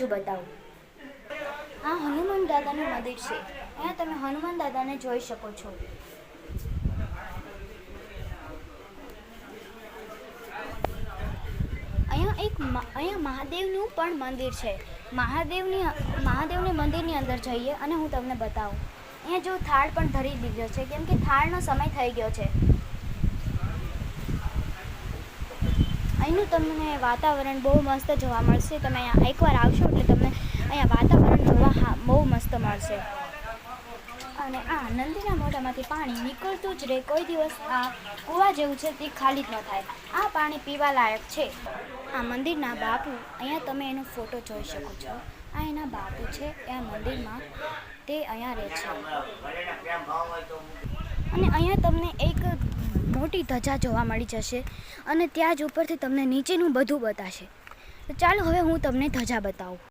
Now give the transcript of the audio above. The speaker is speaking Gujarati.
જો બતાવું આ હનુમાન દાદાનું મંદિર છે। અહીંયા તમે હનુમાન દાદાને જોઈ શકો છો। અહીંયા મહાદેવનું પણ મંદિર છે। મહાદેવની મંદિરની અંદર જઈએ અને હું તમને બતાવું। અહીંયા જો થાળ પણ ધરી દીધો છે, કેમ કે થાળનો સમય થઈ ગયો છે। અહીંનું તમને વાતાવરણ બહુ મસ્ત જોવા મળશે। તમે અહીંયા એકવાર આવશો એટલે તમને અહીંયા વાતાવરણ જોવા બહુ મસ્ત મળશે। અને આ નંદીના મોઢામાંથી પાણી નીકળતું જ રહે, કોઈ દિવસ આ કૂવા જેવું છે તે ખાલી જ ન થાય। આ પાણી પીવા લાયક છે। આ મંદિરના બાપુ, અહીંયા તમે એનો ફોટો જોઈ શકો છો। આ એના બાપુ છે, આ મંદિરમાં તે અહીંયા રહે છે। અને અહીંયા તમને એક મોટી ધજા જોવા મળી જશે અને ત્યાં જ ઉપરથી તમને નીચેનું બધું બતાશે। તો ચાલો હવે હું તમને ધજા બતાવું।